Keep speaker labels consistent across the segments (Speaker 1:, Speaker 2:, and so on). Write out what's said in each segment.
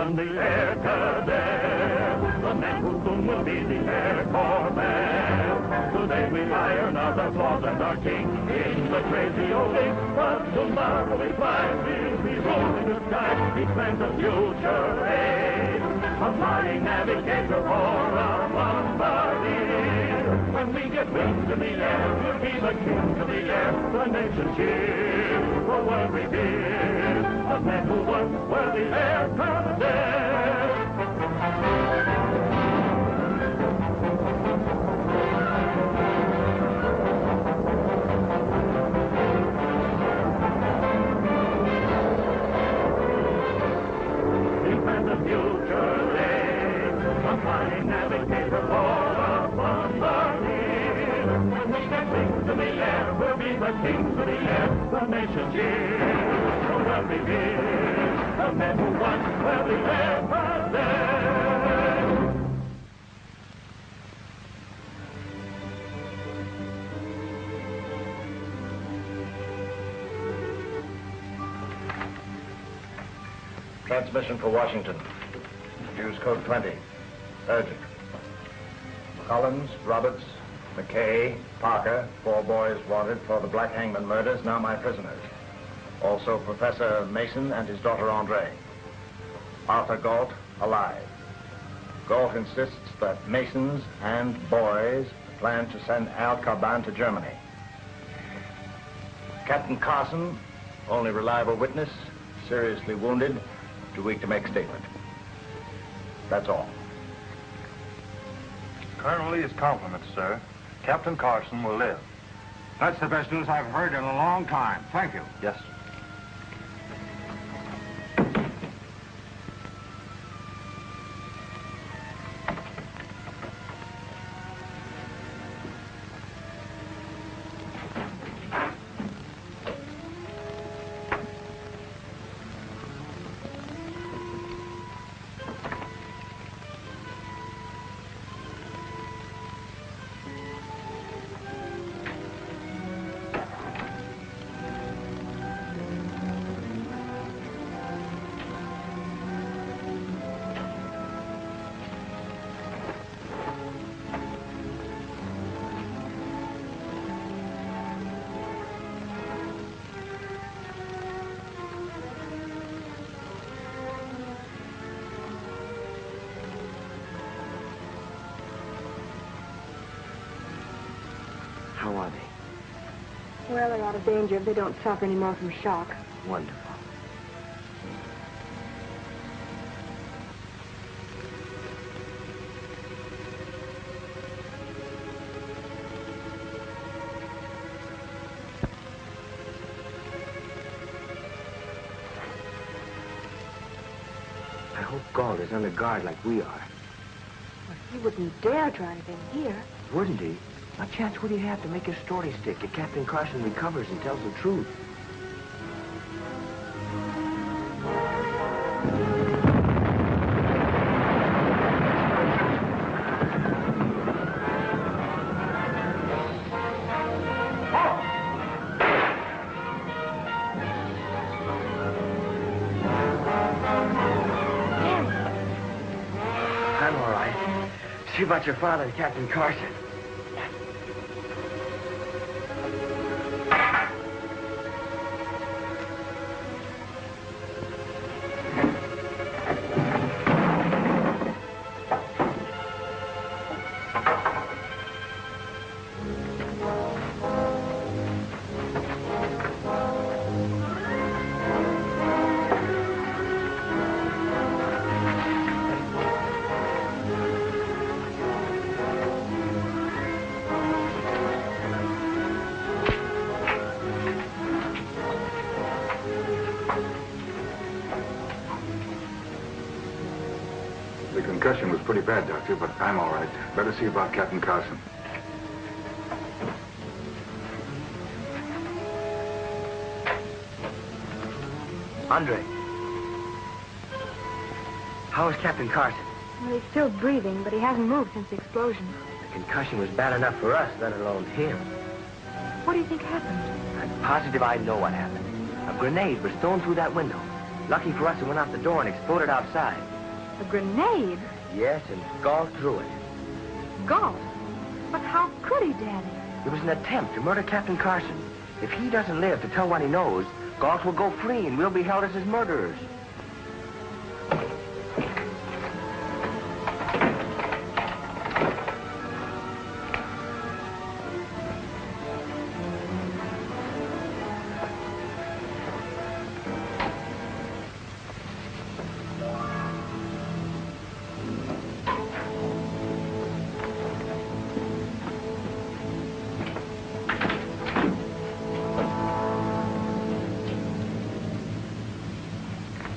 Speaker 1: and the air cadet, the men who soon will be the air corpsmen. Today we iron out our flaws and our kinks in the crazy old ink, but tomorrow we fly, we'll be rolling the sky, he plans a future age, a flying navigator or a bombardier. When we get wings in the air, we'll be the kings of the air, the nation cheer, the world revere, the men who once were the air cadets. The future age, a flying navigator or a bombardier. When we get wings in the air, we'll be the kings of the air, the nation cheer, the world revere, the men who once were the air cadets.
Speaker 2: Transmission for Washington. Use code 20. Urgent. Collins, Roberts, McKay, Parker, 4 boys wanted for the Black Hangman murders, now my prisoners. Also Professor Mason and his daughter Andre. Arthur Galt, alive. Galt insists that Masons and boys plan to send Al Caban to Germany. Captain Carson, only reliable witness, seriously wounded, too weak to make a statement. That's all.
Speaker 3: Colonel Lee's compliments, sir. Captain Carson will live.
Speaker 4: That's the best news I've heard in a long time. Thank you.
Speaker 3: Yes, sir.
Speaker 5: How are they?
Speaker 6: Well, they're out of danger if they don't suffer any more from shock.
Speaker 5: Wonderful. I hope Galt is under guard like we are.
Speaker 6: Well, he wouldn't dare try anything here.
Speaker 5: Wouldn't he? What chance would he have to make his story stick if Captain Carson recovers and tells the truth? I'm all right. See about your father and Captain Carson.
Speaker 4: The concussion was pretty bad, Doctor, but I'm all right. Better see about Captain Carson.
Speaker 5: Andre. How is Captain Carson?
Speaker 6: Well, he's still breathing, but he hasn't moved since the explosion.
Speaker 5: The concussion was bad enough for us, let alone him.
Speaker 6: What do you think happened?
Speaker 5: I'm positive I know what happened. A grenade was thrown through that window. Lucky for us, it went out the door and exploded outside.
Speaker 6: A grenade?
Speaker 5: Yes, and Galt threw it.
Speaker 6: Galt? But how could he, Daddy?
Speaker 5: It was an attempt to murder Captain Carson. If he doesn't live to tell what he knows, Galt will go free and we'll be held as his murderers.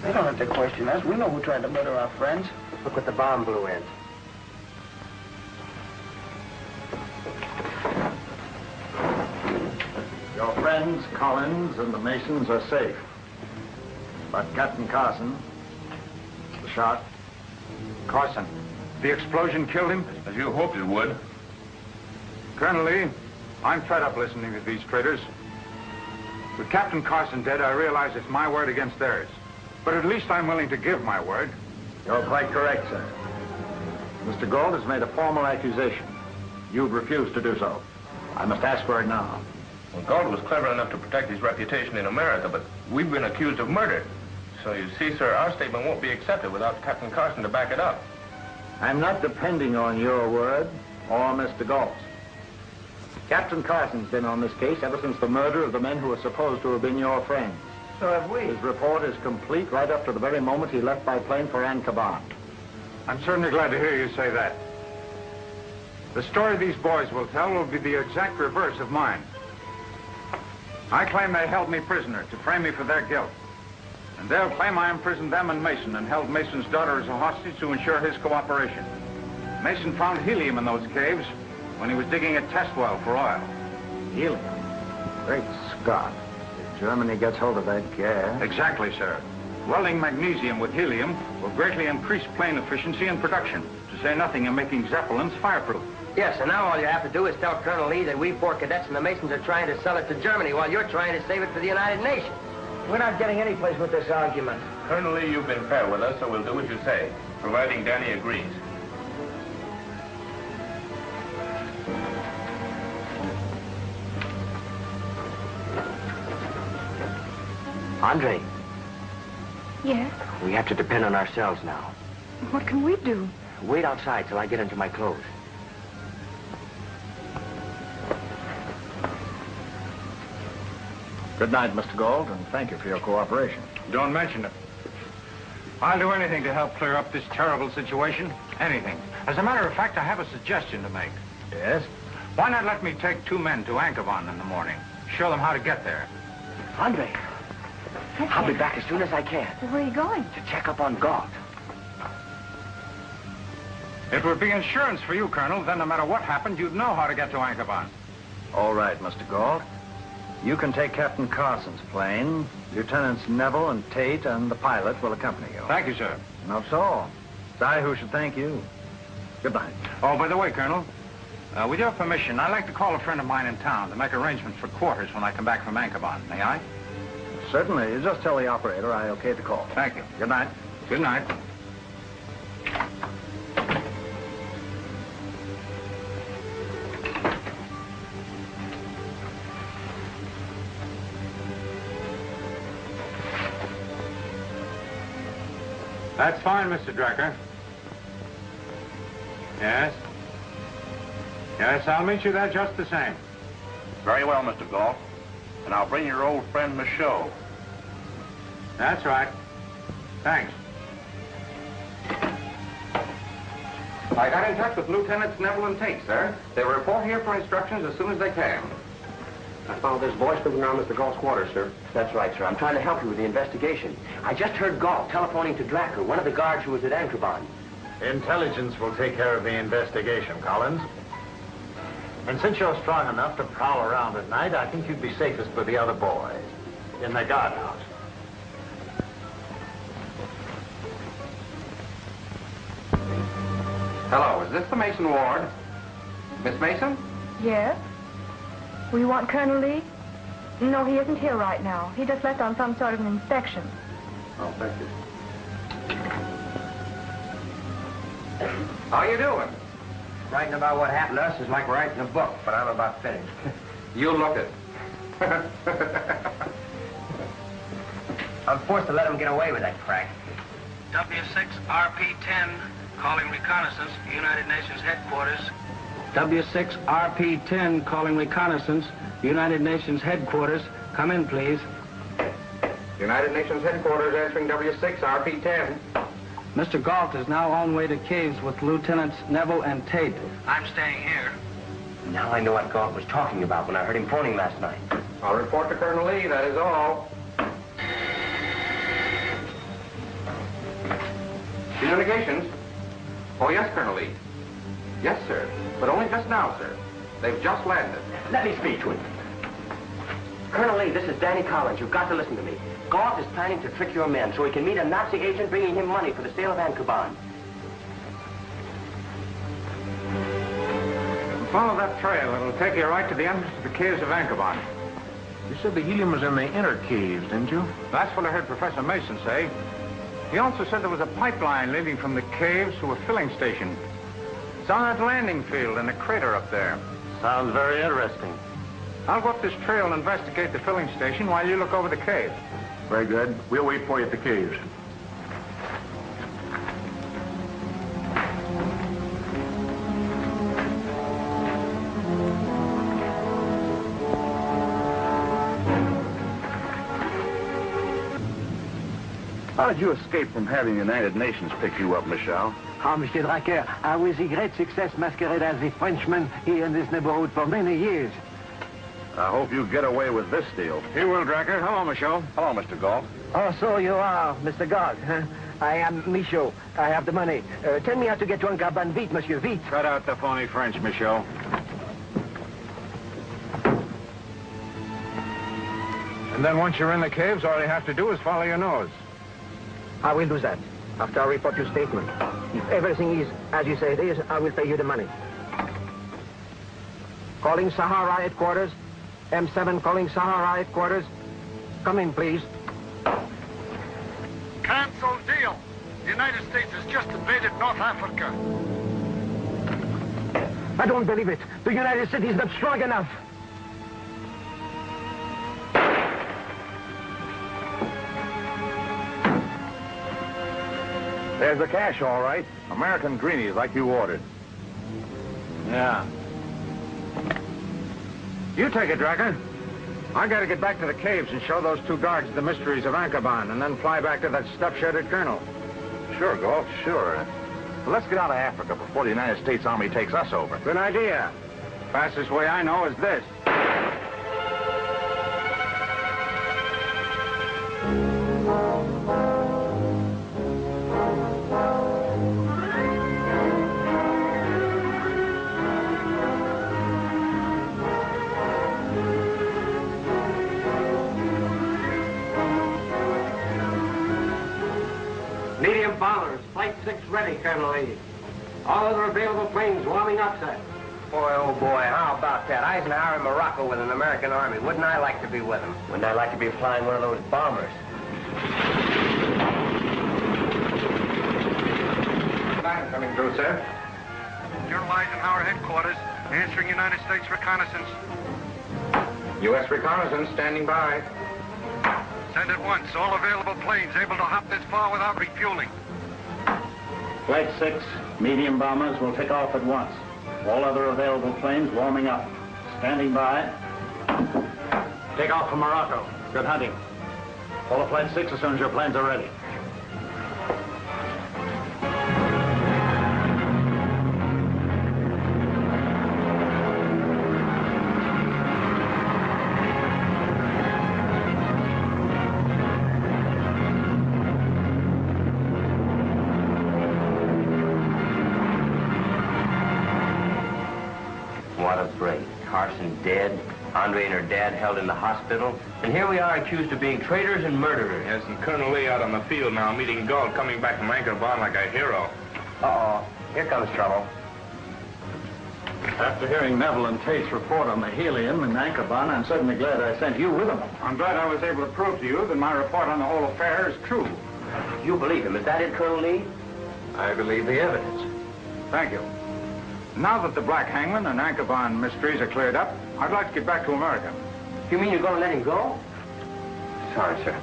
Speaker 7: They don't have to question us. We know who tried to murder our friends.
Speaker 5: Look what the bomb blew in.
Speaker 2: Your friends, Collins, and the Masons are safe. But Captain Carson, the shot.
Speaker 4: Carson, the explosion killed him?
Speaker 3: As you hoped it would.
Speaker 4: Colonel Lee, I'm fed up listening to these traitors. With Captain Carson dead, I realize it's my word against theirs. But at least I'm willing to give my word.
Speaker 2: You're quite correct, sir. Mr. Galt has made a formal accusation. You've refused to do so. I must ask for it now.
Speaker 3: Well, Galt was clever enough to protect his reputation in America, but we've been accused of murder. So you see, sir, our statement won't be accepted without Captain Carson to back it up.
Speaker 2: I'm not depending on your word or Mr. Galt's. Captain Carson's been on this case ever since the murder of the men who are supposed to have been your friends.
Speaker 7: So have we.
Speaker 2: His report is complete right up to the very moment he left by plane for Ancaban.
Speaker 4: I'm certainly glad to hear you say that. The story these boys will tell will be the exact reverse of mine. I claim they held me prisoner to frame me for their guilt. And they'll claim I imprisoned them and Mason and held Mason's daughter as a hostage to ensure his cooperation. Mason found helium in those caves when he was digging a test well for oil.
Speaker 2: Helium? Great Scott. If Germany gets hold of that gas...
Speaker 4: Exactly, sir. Welding magnesium with helium will greatly increase plane efficiency and production, to say nothing of making Zeppelins fireproof.
Speaker 5: Yes, and now all you have to do is tell Colonel Lee that we four cadets and the Masons are trying to sell it to Germany while you're trying to save it for the United Nations.
Speaker 7: We're not getting any place with this argument.
Speaker 3: Colonel Lee, you've been fair with us, so we'll do what you say, providing Danny agrees.
Speaker 5: Andre,
Speaker 6: Yes?
Speaker 5: we have to depend on ourselves now.
Speaker 6: What can we do?
Speaker 5: Wait outside till I get into my clothes.
Speaker 2: Good night, Mr. Galt, and thank you for your cooperation.
Speaker 4: Don't mention it. I'll do anything to help clear up this terrible situation. Anything. As a matter of fact, I have a suggestion to make.
Speaker 2: Yes?
Speaker 4: Why not let me take 2 men to Ancaban in the morning? Show them how to get there.
Speaker 5: Andre, I'll be back as soon as I can
Speaker 6: Well, where are you going?
Speaker 5: to check up on Galt.
Speaker 4: It would be insurance for you, Colonel. Then no matter what happened, you'd know how to get to Ancaban.
Speaker 2: All right, Mr. Galt. You can take Captain Carson's plane. Lieutenants Neville and Tate and the pilot will accompany you.
Speaker 4: Thank you, sir.
Speaker 2: Not so. It's I who should thank you. Good night.
Speaker 4: Oh, by the way, Colonel, with your permission, I'd like to call a friend of mine in town to make arrangements for quarters when I come back from Ancaban. May I?
Speaker 2: Certainly. You just tell the operator I okayed the call.
Speaker 4: Thank you. Good night. Good night. That's fine, Mr. Drecker. Yes? Yes, I'll meet you there just the same.
Speaker 3: Very well, Mr. Galt. And I'll bring your old friend Michaud.
Speaker 4: That's right. Thanks. I got in touch with Lieutenants Neville and Tate, sir. They will report here for instructions as soon as they can.
Speaker 5: I found this voice moving around Mr. Galt's quarters, sir. That's right, sir. I'm trying to help you with the investigation. I just heard Galt telephoning to Dracker, one of the guards who was at Ancaban.
Speaker 2: Intelligence will take care of the investigation, Collins. And since you're strong enough to prowl around at night, I think you'd be safest with the other boys in the guardhouse.
Speaker 4: Hello, is this the Mason ward? Miss Mason?
Speaker 6: Yes? Will you want Colonel Lee? No, he isn't here right now. He just left on some sort of an inspection.
Speaker 4: Oh, thank you.
Speaker 3: How you doing?
Speaker 5: Writing about what happened to us is like writing a book, but I'm about finished.
Speaker 3: You look it.
Speaker 5: I'm forced to let him get away with that crack.
Speaker 8: W6 RP10 calling reconnaissance, United Nations headquarters.
Speaker 7: W6 RP10 calling reconnaissance, United Nations headquarters. Come in, please.
Speaker 3: United Nations headquarters answering W6 RP10.
Speaker 7: Mr. Galt is now on way to caves with Lieutenants Neville and Tate.
Speaker 8: I'm staying here.
Speaker 5: Now I know what Galt was talking about when I heard him phoning last night.
Speaker 3: I'll report to Colonel Lee, that is all. Communications? Oh, yes, Colonel Lee. Yes, sir. But only just now, sir. They've just landed.
Speaker 5: Let me speak to him. Colonel Lee, this is Danny Collins. You've got to listen to me. Galt is planning to trick your men so he can meet a Nazi agent bringing him money for the sale of Ankaban.
Speaker 4: Follow that trail. It'll take you right to the entrance to the caves of Ankaban.
Speaker 2: You said the helium was in the inner caves, didn't you?
Speaker 4: That's what I heard Professor Mason say. He also said there was a pipeline leading from the caves to a filling station. It's on that landing field in the crater up there.
Speaker 2: Sounds very interesting.
Speaker 4: I'll go up this trail and investigate the filling station while you look over the caves.
Speaker 2: Very good. We'll wait for you at the caves. How did you escape from having the United Nations pick you up, Michel?
Speaker 9: Oh, Mr. Dracker, I was a great success masquerade as a Frenchman here in this neighborhood for many years.
Speaker 2: I hope you get away with this deal.
Speaker 4: You will, Dracker. Hello, Michaud.
Speaker 2: Hello, Mr. Galt.
Speaker 9: Oh, so you are Mr. Galt, huh? I am Michaud. I have the money. Tell me how to get to Ankaban. Vite, monsieur, vite.
Speaker 4: Cut out the phony French, Michaud. And then once you're in the caves, all you have to do is follow your nose.
Speaker 9: I will do that after I report your statement. If everything is as you say it is, I will pay you the money. Calling Sahara headquarters. M7 calling Sahara headquarters. Come in, please.
Speaker 10: Cancel deal. The United States has just invaded North Africa.
Speaker 9: I don't believe it. The United States is not strong enough.
Speaker 2: There's the cash, all right. American greenies like you ordered.
Speaker 4: Yeah. You take it, Dracker. I gotta get back to the caves and show those two guards the mysteries of Ankaban and then fly back to that stuff-shirted colonel.
Speaker 2: Sure, Galt, sure. But let's get out of Africa before the United States Army takes us over.
Speaker 4: Good idea. Fastest way I know is this.
Speaker 5: Medium bombers, Flight 6 ready, Colonel Lee. All other available planes warming up, sir. Boy, oh boy, how about that? Eisenhower in Morocco with an American army. Wouldn't I like to be with him? Wouldn't I like to be flying one of those bombers?
Speaker 3: Line coming through, sir.
Speaker 10: General Eisenhower headquarters, answering United States reconnaissance.
Speaker 3: U.S. reconnaissance standing by.
Speaker 10: Send at once. All available planes able to hop this far without refueling.
Speaker 11: Flight 6, medium bombers will take off at once. All other available planes warming up. Standing by. Take off from Morocco. Good hunting. Follow Flight 6 as soon as your planes are ready.
Speaker 5: What a break. Carson dead, Andre and her dad held in the hospital, and here we are accused of being traitors and murderers.
Speaker 3: Yes, and Colonel Lee out on the field now, meeting Galt, coming back from Ankaban like a hero.
Speaker 5: Uh-oh. Here comes trouble.
Speaker 11: After hearing Neville and Tate's report on the helium in Ankaban, I'm certainly glad I sent you with them.
Speaker 4: I'm glad I was able to prove to you that my report on the whole affair is true.
Speaker 5: You believe him. Is that it, Colonel Lee?
Speaker 3: I believe the evidence.
Speaker 4: Thank you. Now that the Black Hangman and Anchorbound mysteries are cleared up, I'd like to get back to America.
Speaker 9: You mean you're going to let him go?
Speaker 4: Sorry, sir.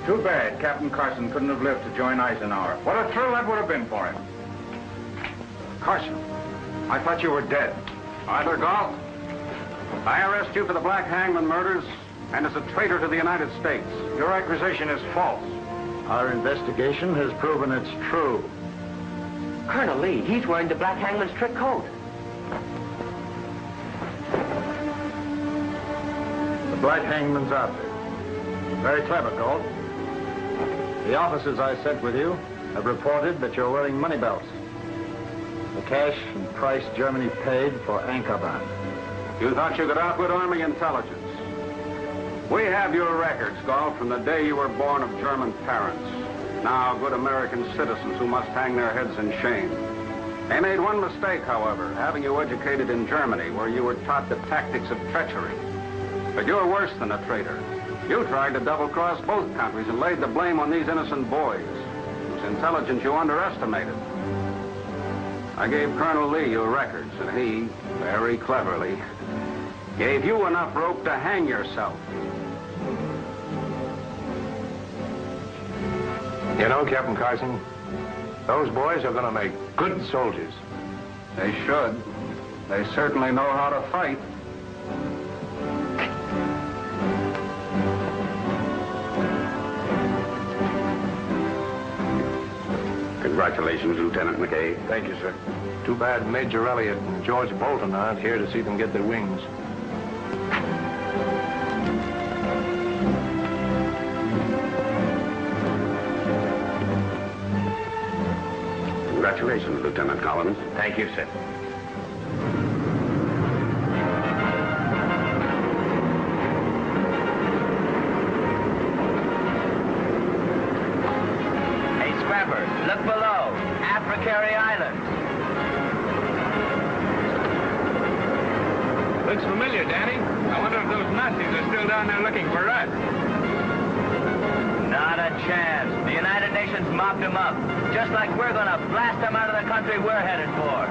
Speaker 4: Too bad Captain Carson couldn't have lived to join Eisenhower. What a thrill that would have been for him. Carson, I thought you were dead.
Speaker 12: Arthur Galt, I arrest you for the Black Hangman murders and as a traitor to the United States.
Speaker 4: Your accusation is false.
Speaker 11: Our investigation has proven it's true.
Speaker 9: Colonel Lee, he's wearing the Black Hangman's trick coat.
Speaker 11: The Black Hangman's outfit. Very clever, Galt. The officers I sent with you have reported that you're wearing money belts. The cash and price Germany paid for Anchorbound.
Speaker 12: You thought you could outwit Army intelligence. We have your records, Galt, from the day you were born of German parents. Now good American citizens who must hang their heads in shame. They made one mistake, however, having you educated in Germany, where you were taught the tactics of treachery. But you're worse than a traitor. You tried to double-cross both countries and laid the blame on these innocent boys, whose intelligence you underestimated. I gave Colonel Lee your records, and he, very cleverly, gave you enough rope to hang yourself.
Speaker 3: You know, Captain Carson, those boys are going to make good soldiers.
Speaker 12: They should. They certainly know how to fight.
Speaker 3: Congratulations, Lieutenant McKay. Thank you, sir. Too bad Major Elliott and George Bolton aren't here to see them get their wings.
Speaker 12: Congratulations, Lieutenant Collins.
Speaker 5: Thank you, sir. Hey, Scrapper, look below. Africa Islands.
Speaker 10: Looks familiar, Danny. I wonder if those Nazis are still down there looking for us.
Speaker 5: Not a chance. The United Nations mopped them up. Just like we're gonna blast them out of the country we're headed for.